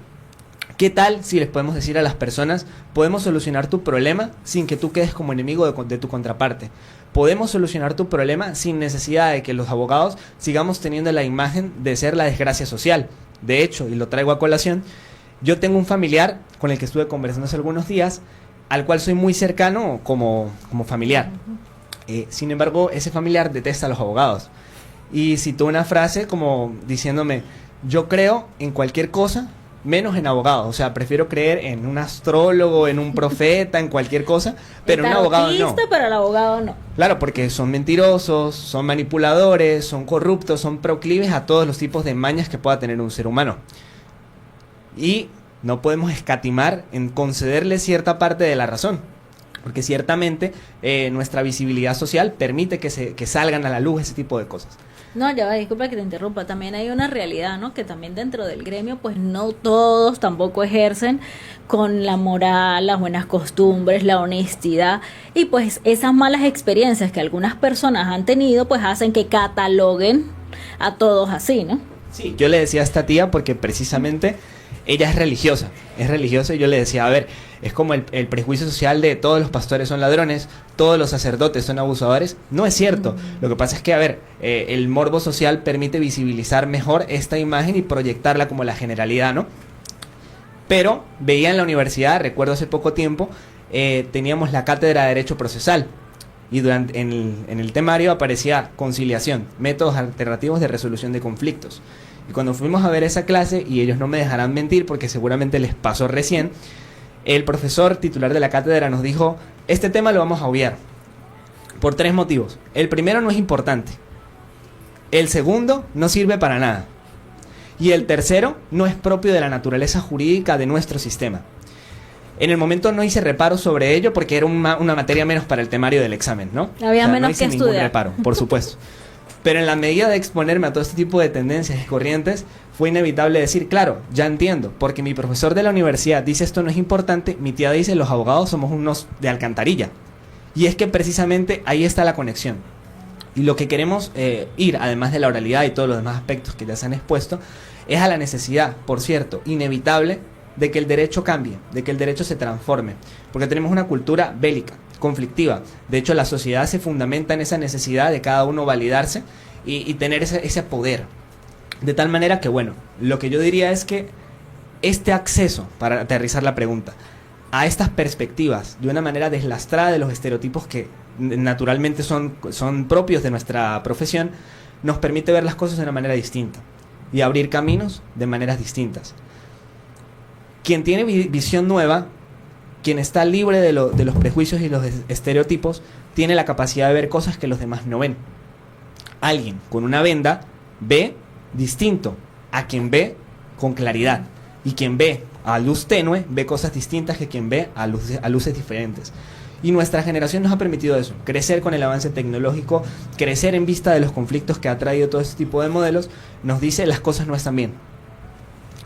¿qué tal si les podemos decir a las personas, podemos solucionar tu problema sin que tú quedes como enemigo de tu contraparte? Podemos solucionar tu problema sin necesidad de que los abogados sigamos teniendo la imagen de ser la desgracia social. De hecho, y lo traigo a colación, yo tengo un familiar con el que estuve conversando hace algunos días, al cual soy muy cercano como familiar. Sin embargo, ese familiar detesta a los abogados. Y citó una frase como diciéndome, yo creo en cualquier cosa menos en abogados. O sea, prefiero creer en un astrólogo, en un profeta, en cualquier cosa, pero en un abogado no. Pero el abogado no. Claro, porque son mentirosos, son manipuladores, son corruptos, son proclives a todos los tipos de mañas que pueda tener un ser humano. Y no podemos escatimar en concederle cierta parte de la razón, porque ciertamente nuestra visibilidad social permite que salgan a la luz ese tipo de cosas. No, ya va, disculpa que te interrumpa. También hay una realidad, ¿no? Que también dentro del gremio, pues no todos tampoco ejercen con la moral, las buenas costumbres, la honestidad. Y pues esas malas experiencias que algunas personas han tenido, pues hacen que cataloguen a todos así, ¿no? Sí, yo le decía a esta tía porque precisamente ella es religiosa y yo le decía, a ver, es como el prejuicio social de todos los pastores son ladrones, todos los sacerdotes son abusadores. No es cierto. Lo que pasa es que, a ver, el morbo social permite visibilizar mejor esta imagen y proyectarla como la generalidad, ¿no? Pero veía en la universidad, recuerdo hace poco tiempo, teníamos la cátedra de Derecho Procesal y en el temario aparecía conciliación, métodos alternativos de resolución de conflictos. Y cuando fuimos a ver esa clase, y ellos no me dejarán mentir porque seguramente les pasó recién, el profesor titular de la cátedra nos dijo, este tema lo vamos a obviar por 3 motivos. El primero no es importante, el segundo no sirve para nada, y el tercero no es propio de la naturaleza jurídica de nuestro sistema. En el momento no hice reparo sobre ello porque era una materia menos para el temario del examen, ¿no? Había menos no hice que ningún estudiar. reparo, por supuesto. Pero en la medida de exponerme a todo este tipo de tendencias y corrientes, fue inevitable decir, claro, ya entiendo, porque mi profesor de la universidad dice esto no es importante, mi tía dice los abogados somos unos de alcantarilla. Y es que precisamente ahí está la conexión. Y lo que queremos ir, además de la oralidad y todos los demás aspectos que ya se han expuesto, es a la necesidad, por cierto, inevitable, de que el derecho cambie, de que el derecho se transforme, porque tenemos una cultura bélica, conflictiva. De hecho, la sociedad se fundamenta en esa necesidad de cada uno validarse y tener ese poder. De tal manera que, bueno, lo que yo diría es que este acceso, para aterrizar la pregunta, a estas perspectivas de una manera deslastrada de los estereotipos que naturalmente son propios de nuestra profesión, nos permite ver las cosas de una manera distinta y abrir caminos de maneras distintas. Quien tiene visión nueva, quien está libre de los prejuicios y los estereotipos, tiene la capacidad de ver cosas que los demás no ven. Alguien con una venda ve distinto a quien ve con claridad. Y quien ve a luz tenue ve cosas distintas que quien ve a luces diferentes. Y nuestra generación nos ha permitido eso, crecer con el avance tecnológico, crecer en vista de los conflictos que ha traído todo este tipo de modelos, nos dice las cosas no están bien.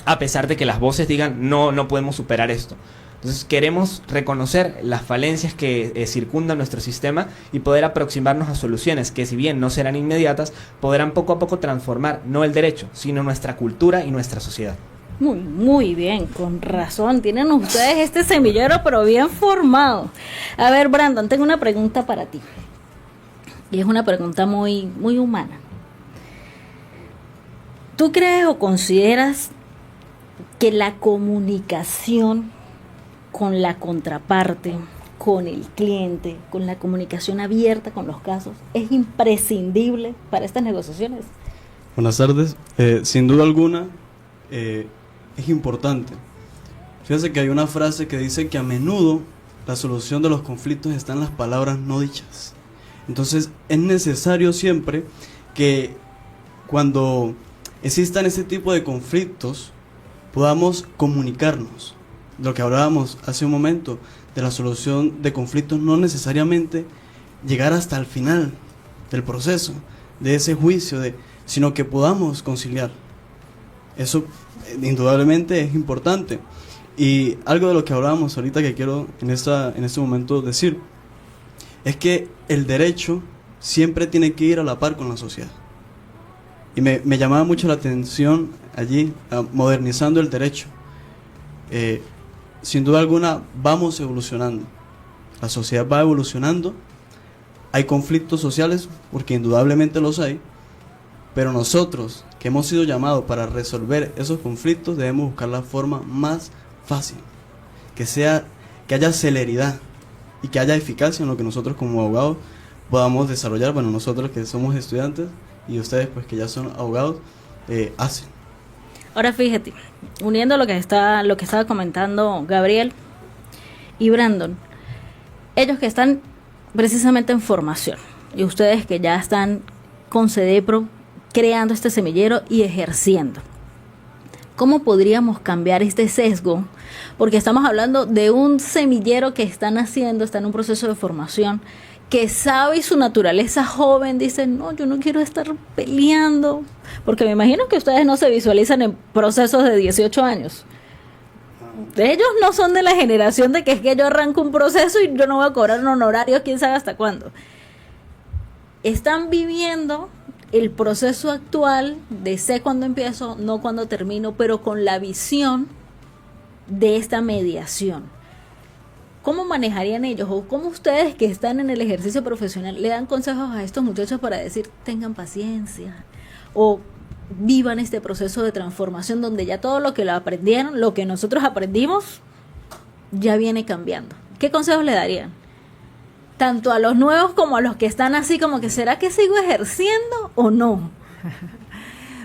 A pesar de que las voces digan no podemos superar esto. Entonces queremos reconocer las falencias que circundan nuestro sistema y poder aproximarnos a soluciones que, si bien no serán inmediatas, podrán poco a poco transformar no el derecho, sino nuestra cultura y nuestra sociedad. Muy, muy bien, con razón. Tienen ustedes este semillero, pero bien formado. A ver, Brandon, tengo una pregunta para ti. Y es una pregunta muy, muy humana. ¿Tú crees o consideras que la comunicación con la contraparte, con el cliente, con la comunicación abierta con los casos, es imprescindible para estas negociaciones? Buenas tardes. Sin duda alguna, es importante. Fíjense que hay una frase que dice que a menudo la solución de los conflictos está en las palabras no dichas. Entonces, es necesario siempre que cuando existan ese tipo de conflictos, podamos comunicarnos. Lo que hablábamos hace un momento de la solución de conflictos, no necesariamente llegar hasta el final del proceso, de ese juicio, sino que podamos conciliar. Eso indudablemente es importante. Y algo de lo que hablábamos ahorita que quiero en este momento decir, es que el derecho siempre tiene que ir a la par con la sociedad. Y me llamaba mucho la atención allí, modernizando el derecho. Sin duda alguna vamos evolucionando. La sociedad va evolucionando. Hay conflictos sociales, porque indudablemente los hay. Pero nosotros, que hemos sido llamados para resolver esos conflictos, debemos buscar la forma más fácil. Que haya celeridad y que haya eficacia en lo que nosotros como abogados podamos desarrollar. Bueno, nosotros que somos estudiantes y ustedes pues que ya son abogados, hacen. Ahora fíjate, uniendo lo que estaba comentando Gabriel y Brandon, ellos que están precisamente en formación y ustedes que ya están con CEDEPRO creando este semillero y ejerciendo, ¿cómo podríamos cambiar este sesgo? Porque estamos hablando de un semillero que están haciendo, está en un proceso de formación, que sabe y su naturaleza joven dice, no, yo no quiero estar peleando, porque me imagino que ustedes no se visualizan en procesos de 18 años. Ellos no son de la generación de que es que yo arranco un proceso y yo no voy a cobrar un honorario, quién sabe hasta cuándo. Están viviendo el proceso actual de sé cuándo empiezo, no cuándo termino, pero con la visión de esta mediación. ¿Cómo manejarían ellos o cómo ustedes que están en el ejercicio profesional le dan consejos a estos muchachos para decir tengan paciencia o vivan este proceso de transformación donde ya todo lo que lo aprendieron, lo que nosotros aprendimos, ya viene cambiando? ¿Qué consejos le darían? Tanto a los nuevos como a los que están así como que ¿será que sigo ejerciendo o no?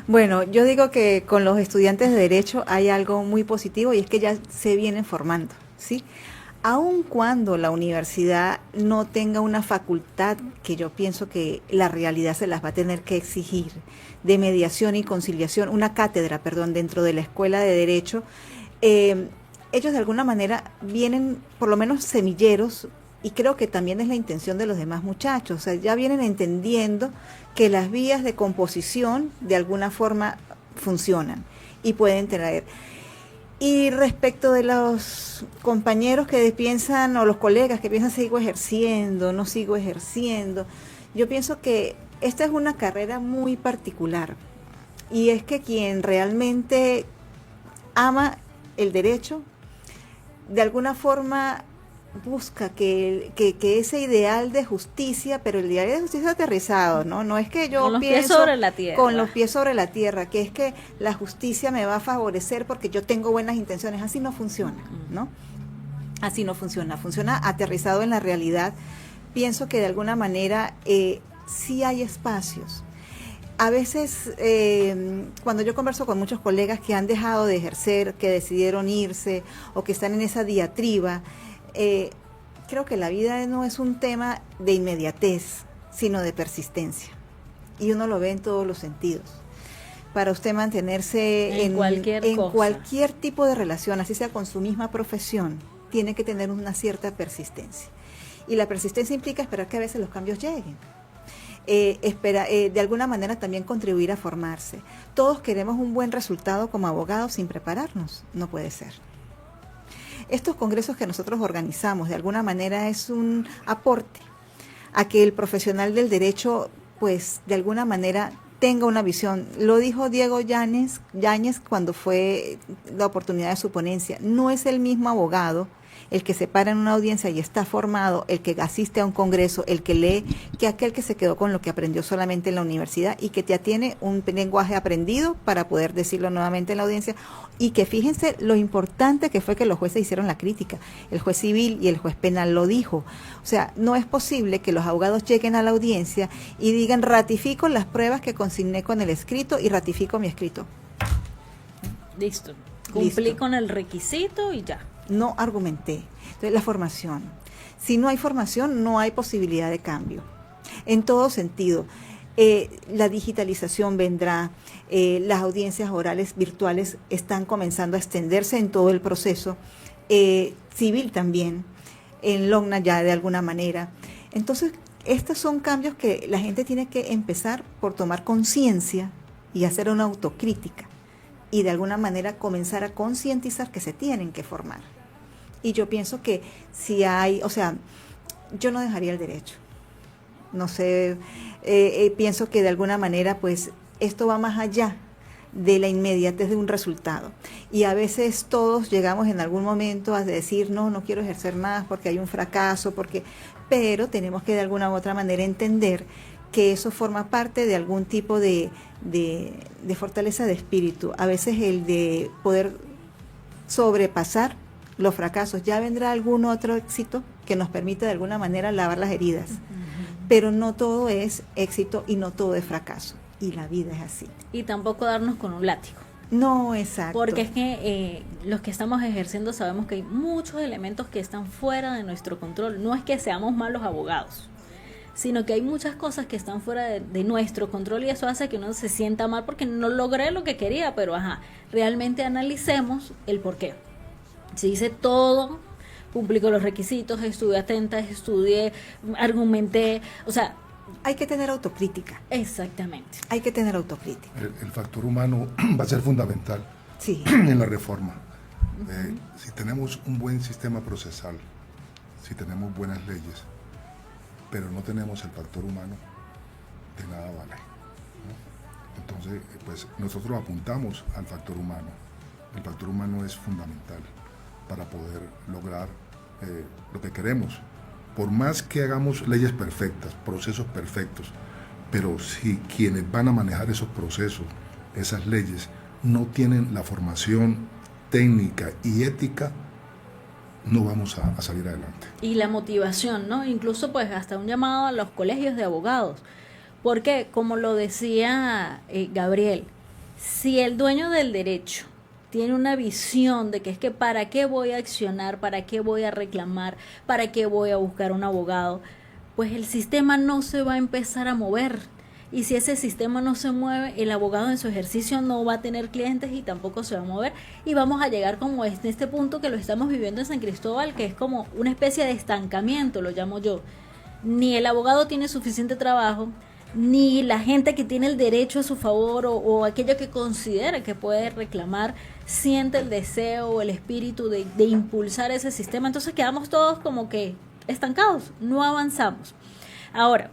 Bueno, yo digo que con los estudiantes de Derecho hay algo muy positivo y es que ya se vienen formando, ¿sí? Aun cuando la universidad no tenga una facultad, que yo pienso que la realidad se las va a tener que exigir, de mediación y conciliación, una cátedra, perdón, dentro de la Escuela de Derecho, ellos de alguna manera vienen, por lo menos semilleros, y creo que también es la intención de los demás muchachos, o sea, ya vienen entendiendo que las vías de composición de alguna forma funcionan y pueden traer. Y respecto de los compañeros que piensan, o los colegas que piensan sigo ejerciendo, no sigo ejerciendo, yo pienso que esta es una carrera muy particular y es que quien realmente ama el derecho, de alguna forma busca que ese ideal de justicia, pero el ideal de justicia aterrizado, no es que yo con los pienso pies sobre la tierra. Con los pies sobre la tierra, que es que la justicia me va a favorecer porque yo tengo buenas intenciones. Así no funciona, ¿no? Así no funciona. Funciona aterrizado en la realidad. Pienso que de alguna manera sí hay espacios. A veces, cuando yo converso con muchos colegas que han dejado de ejercer, que decidieron irse o que están en esa diatriba, creo que la vida no es un tema de inmediatez, sino de persistencia. Y uno lo ve en todos los sentidos. Para usted mantenerse en cualquier tipo de relación, así sea con su misma profesión, tiene que tener una cierta persistencia. Y la persistencia implica esperar que a veces los cambios lleguen. De alguna manera también contribuir a formarse. Todos queremos un buen resultado como abogados sin prepararnos. No puede ser. Estos congresos que nosotros organizamos de alguna manera es un aporte a que el profesional del derecho pues de alguna manera tenga una visión. Lo dijo Diego Yáñez cuando fue la oportunidad de su ponencia. No es el mismo abogado el que se para en una audiencia y está formado, el que asiste a un congreso, el que lee, que aquel que se quedó con lo que aprendió solamente en la universidad y que ya tiene un lenguaje aprendido para poder decirlo nuevamente en la audiencia. Y que fíjense lo importante que fue que los jueces hicieron la crítica. El juez civil y el juez penal lo dijo. O sea, no es posible que los abogados lleguen a la audiencia y digan, ratifico las pruebas que consigné con el escrito y ratifico mi escrito. Listo. Cumplí Listo. con el requisito y ya. No argumenté. Entonces, la formación. Si no hay formación, no hay posibilidad de cambio. En todo sentido. La digitalización vendrá, las audiencias orales virtuales están comenzando a extenderse en todo el proceso, civil también, en LOGNA ya de alguna manera. Entonces, estos son cambios que la gente tiene que empezar por tomar conciencia y hacer una autocrítica y de alguna manera comenzar a concientizar que se tienen que formar. Y yo pienso que si hay, o sea, yo no dejaría el derecho. No sé, pienso que de alguna manera pues esto va más allá de la inmediatez de un resultado. Y a veces todos llegamos en algún momento a decir, no quiero ejercer más porque hay un fracaso, pero tenemos que de alguna u otra manera entender que eso forma parte de algún tipo de fortaleza de espíritu. A veces el de poder sobrepasar los fracasos. Ya vendrá algún otro éxito que nos permita de alguna manera lavar las heridas. Pero no todo es éxito y no todo es fracaso. Y la vida es así. Y tampoco darnos con un látigo. No, exacto. Porque es que los que estamos ejerciendo sabemos que hay muchos elementos que están fuera de nuestro control. No es que seamos malos abogados, sino que hay muchas cosas que están fuera de nuestro control y eso hace que uno se sienta mal porque no logré lo que quería, pero realmente analicemos el por qué. Si hice todo, cumplí con los requisitos, estudié atenta, estudié, argumenté, o sea... Hay que tener autocrítica. Exactamente. Hay que tener autocrítica. El factor humano va a ser fundamental Sí. en la reforma. Si tenemos un buen sistema procesal, si tenemos buenas leyes, pero no tenemos el factor humano, de nada vale, ¿no? Entonces, pues nosotros apuntamos al factor humano. El factor humano es fundamental para poder lograr lo que queremos. Por más que hagamos leyes perfectas, procesos perfectos, pero si quienes van a manejar esos procesos, esas leyes, no tienen la formación técnica y ética, no vamos a salir adelante. Y la motivación, ¿no? Incluso pues hasta un llamado a los colegios de abogados. Porque, como lo decía Gabriel, si el dueño del derecho tiene una visión de que es que para qué voy a accionar, para qué voy a reclamar, para qué voy a buscar un abogado, pues el sistema no se va a empezar a mover. Y si ese sistema no se mueve, el abogado en su ejercicio no va a tener clientes y tampoco se va a mover. Y vamos a llegar como en este punto que lo estamos viviendo en San Cristóbal, que es como una especie de estancamiento, lo llamo yo. Ni el abogado tiene suficiente trabajo, ni la gente que tiene el derecho a su favor o aquello que considera que puede reclamar siente el deseo o el espíritu de impulsar ese sistema. Entonces quedamos todos como que estancados, no avanzamos. Ahora,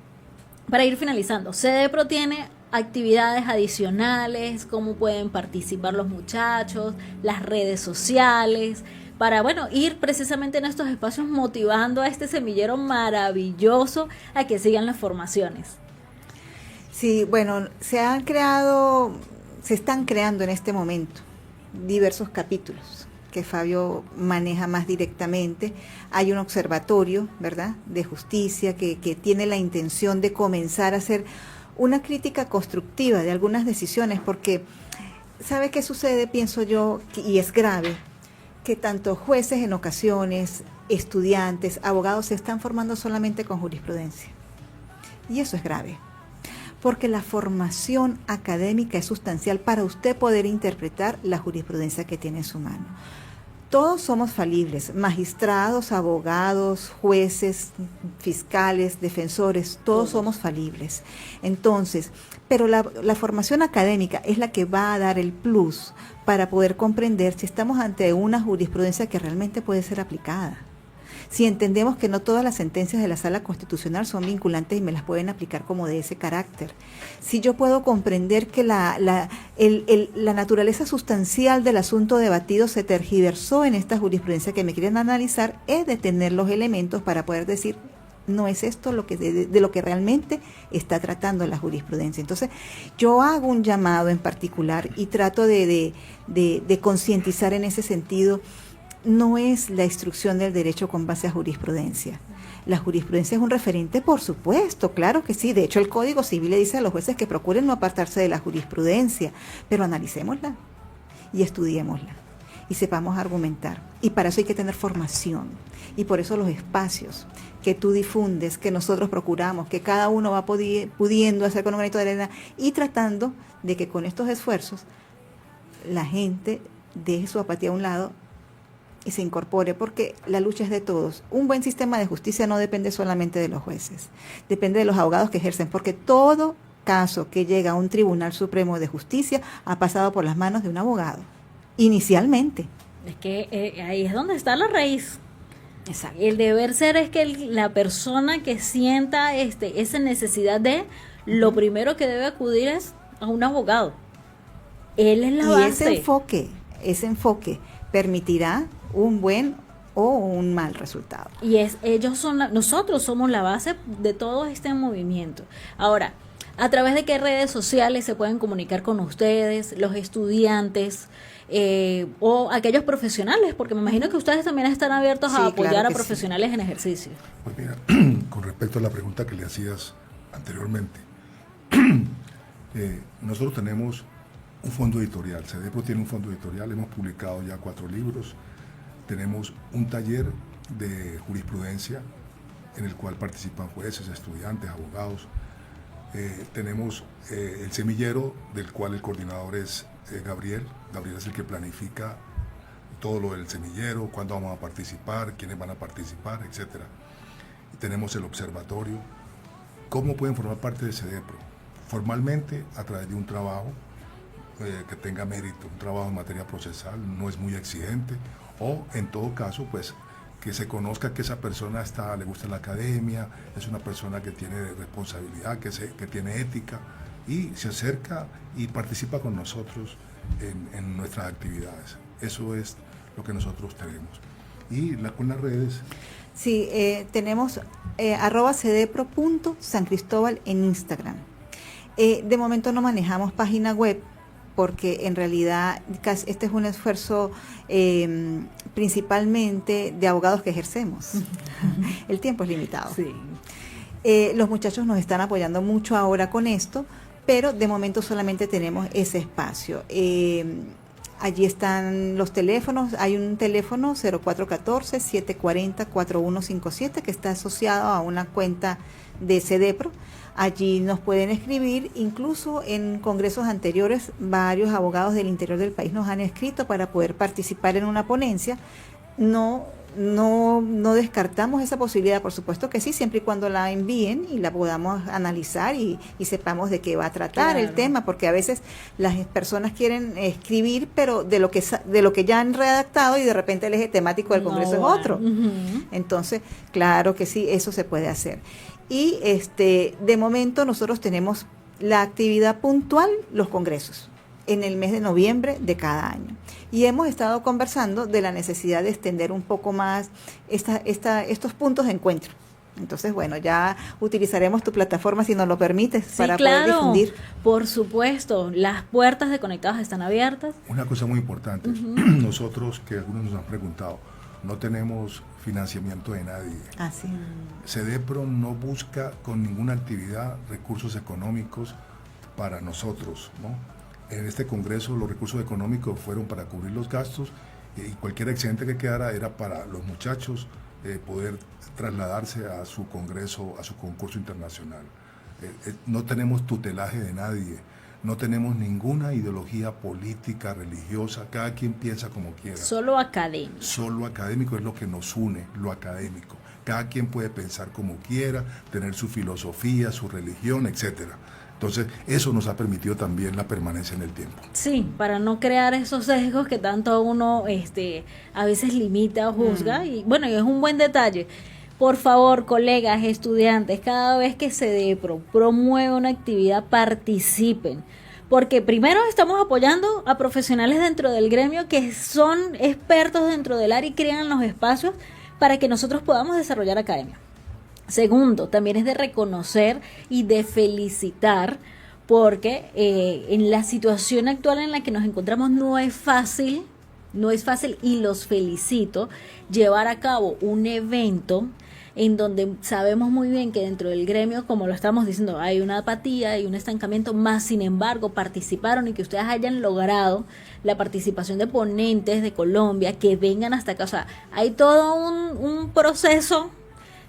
para ir finalizando, CDEPRO tiene actividades adicionales, cómo pueden participar los muchachos, las redes sociales, para, ir precisamente en estos espacios motivando a este semillero maravilloso a que sigan las formaciones. Sí, bueno, se están creando en este momento diversos capítulos que Fabio maneja más directamente. Hay un observatorio, ¿verdad?, de justicia que tiene la intención de comenzar a hacer una crítica constructiva de algunas decisiones, porque ¿sabe qué sucede? Pienso yo, y es grave, que tanto jueces en ocasiones, estudiantes, abogados se están formando solamente con jurisprudencia. Y eso es grave, porque la formación académica es sustancial para usted poder interpretar la jurisprudencia que tiene en su mano. Todos somos falibles, magistrados, abogados, jueces, fiscales, defensores, todos somos falibles. Entonces, pero la formación académica es la que va a dar el plus para poder comprender si estamos ante una jurisprudencia que realmente puede ser aplicada. si entendemos que no todas las sentencias de la Sala Constitucional son vinculantes y me las pueden aplicar como de ese carácter, si yo puedo comprender que la naturaleza sustancial del asunto debatido se tergiversó en esta jurisprudencia que me quieren analizar, es de tener los elementos para poder decir, no es esto lo que de lo que realmente está tratando la jurisprudencia. Entonces, yo hago un llamado en particular y trato de concientizar en ese sentido. No es la instrucción del derecho con base a jurisprudencia. La jurisprudencia es un referente, por supuesto, claro que sí. De hecho, el Código Civil le dice a los jueces que procuren no apartarse de la jurisprudencia, pero analicémosla y estudiémosla y sepamos argumentar. Y para eso hay que tener formación. Y por eso los espacios que tú difundes, que nosotros procuramos, que cada uno va pudiendo hacer con un granito de arena y tratando de que con estos esfuerzos la gente deje su apatía a un lado y se incorpore, porque la lucha es de todos. Un buen sistema de justicia no depende solamente de los jueces, depende de los abogados que ejercen, porque todo caso que llega a un Tribunal Supremo de Justicia ha pasado por las manos de un abogado, inicialmente. Es que ahí es donde está la raíz. Exacto. El deber ser es que la persona que sienta esa necesidad de, lo primero que debe acudir es a un abogado. Él es la base. Ese enfoque permitirá un buen o un mal resultado. Y nosotros somos la base de todo este movimiento. Ahora, ¿a través de qué redes sociales se pueden comunicar con ustedes, los estudiantes o aquellos profesionales? Porque me imagino que ustedes también están abiertos a apoyar claro a profesionales en ejercicio. Pues mira, con respecto a la pregunta que le hacías anteriormente, nosotros tenemos un fondo editorial. CEDEPRO tiene un fondo editorial, hemos publicado ya 4 libros, tenemos un taller de jurisprudencia en el cual participan jueces, estudiantes, abogados. Tenemos el semillero, del cual el coordinador es Gabriel. Gabriel es el que planifica todo lo del semillero, cuándo vamos a participar, quiénes van a participar, etc. Y tenemos el observatorio. ¿Cómo pueden formar parte de CEDEPRO? Formalmente, a través de un trabajo que tenga mérito, un trabajo en materia procesal, no es muy exigente, o en todo caso, pues, que se conozca que esa persona le gusta la academia, es una persona que tiene responsabilidad, que tiene ética, y se acerca y participa con nosotros en nuestras actividades. Eso es lo que nosotros tenemos. Y con las redes... Sí, tenemos @cedepro.sancristóbal en Instagram. De momento no manejamos página web, porque en realidad este es un esfuerzo principalmente de abogados que ejercemos. El tiempo es limitado. Sí. Los muchachos nos están apoyando mucho ahora con esto, pero de momento solamente tenemos ese espacio. Allí están los teléfonos. Hay un teléfono 0414-740-4157 que está asociado a una cuenta de CEDEPRO. Allí nos pueden escribir, incluso en congresos anteriores varios abogados del interior del país nos han escrito para poder participar en una ponencia. No descartamos esa posibilidad, por supuesto que sí, siempre y cuando la envíen y la podamos analizar y sepamos de qué va a tratar el tema, porque a veces las personas quieren escribir, pero de lo que ya han redactado, y de repente el eje temático del congreso es otro. Entonces, claro que sí, eso se puede hacer. Y de momento nosotros tenemos la actividad puntual, los congresos, en el mes de noviembre de cada año. Y hemos estado conversando de la necesidad de extender un poco más estos puntos de encuentro. Entonces, bueno, ya utilizaremos tu plataforma, si nos lo permites, para poder difundir. Por supuesto, las puertas de Conectados están abiertas. Una cosa muy importante, nosotros, que algunos nos han preguntado, no tenemos financiamiento de nadie. Así. CEDEPRO no busca con ninguna actividad recursos económicos para nosotros, ¿no? En este congreso los recursos económicos fueron para cubrir los gastos, y cualquier excedente que quedara era para los muchachos poder trasladarse a su congreso, a su concurso internacional. No tenemos tutelaje de nadie, no tenemos ninguna ideología política, religiosa, cada quien piensa como quiera. Solo académico. Solo académico es lo que nos une, lo académico. Cada quien puede pensar como quiera, tener su filosofía, su religión, etcétera. Entonces, eso nos ha permitido también la permanencia en el tiempo. Sí, para no crear esos sesgos que tanto uno a veces limita o juzga. Y bueno, y es un buen detalle. Por favor, colegas, estudiantes, cada vez que CEDEPRO promueve una actividad, participen. Porque primero estamos apoyando a profesionales dentro del gremio que son expertos dentro del área y crean los espacios para que nosotros podamos desarrollar academia. Segundo, también es de reconocer y de felicitar, porque en la situación actual en la que nos encontramos no es fácil y los felicito, llevar a cabo un evento en donde sabemos muy bien que dentro del gremio, como lo estamos diciendo, hay una apatía, hay un estancamiento, más sin embargo participaron y que ustedes hayan logrado la participación de ponentes de Colombia, que vengan hasta acá. O sea, hay todo un proceso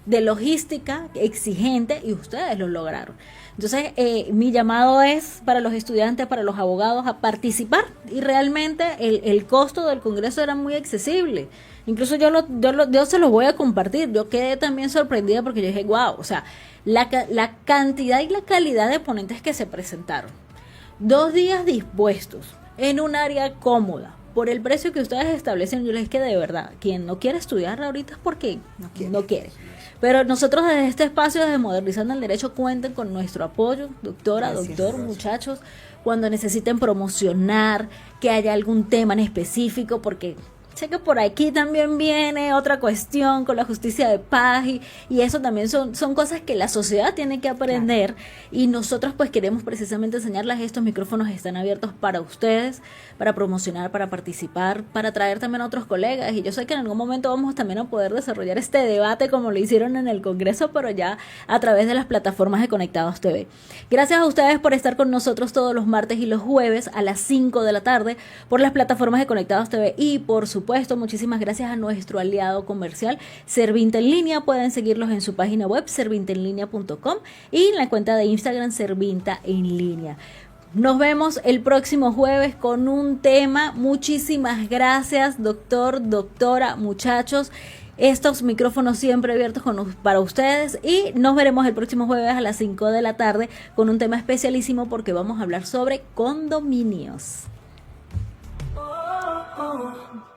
de logística exigente y ustedes lo lograron. Entonces, mi llamado es para los estudiantes, para los abogados, a participar, y realmente el costo del congreso era muy accesible. Incluso yo se los voy a compartir. Yo quedé también sorprendida porque yo dije, wow, o sea, la cantidad y la calidad de ponentes que se presentaron. 2 días dispuestos, en un área cómoda, por el precio que ustedes establecen. Yo les dije que de verdad, quien no quiere estudiar ahorita es porque no quiere. Pero nosotros desde este espacio, desde Modernizando el Derecho, cuenten con nuestro apoyo, doctora, doctor, muchachos, cuando necesiten promocionar, que haya algún tema en específico, porque sé que por aquí también viene otra cuestión con la justicia de paz y eso también son cosas que la sociedad tiene que aprender, y nosotros pues queremos precisamente enseñarles. Estos micrófonos están abiertos para ustedes, para promocionar, para participar, para traer también a otros colegas, y yo sé que en algún momento vamos también a poder desarrollar este debate como lo hicieron en el Congreso, pero ya a través de las plataformas de Conectados TV. Gracias a ustedes por estar con nosotros todos los martes y los jueves a las 5 de la tarde por las plataformas de Conectados TV, y por supuesto muchísimas gracias a nuestro aliado comercial Servinta en Línea. Pueden seguirlos en su página web servintaenlinea.com y en la cuenta de Instagram Servinta en Línea. Nos vemos el próximo jueves con un tema. Muchísimas gracias, doctor, doctora, muchachos. Estos micrófonos siempre abiertos para ustedes, y nos veremos el próximo jueves a las 5 de la tarde con un tema especialísimo, porque vamos a hablar sobre condominios. Oh, oh.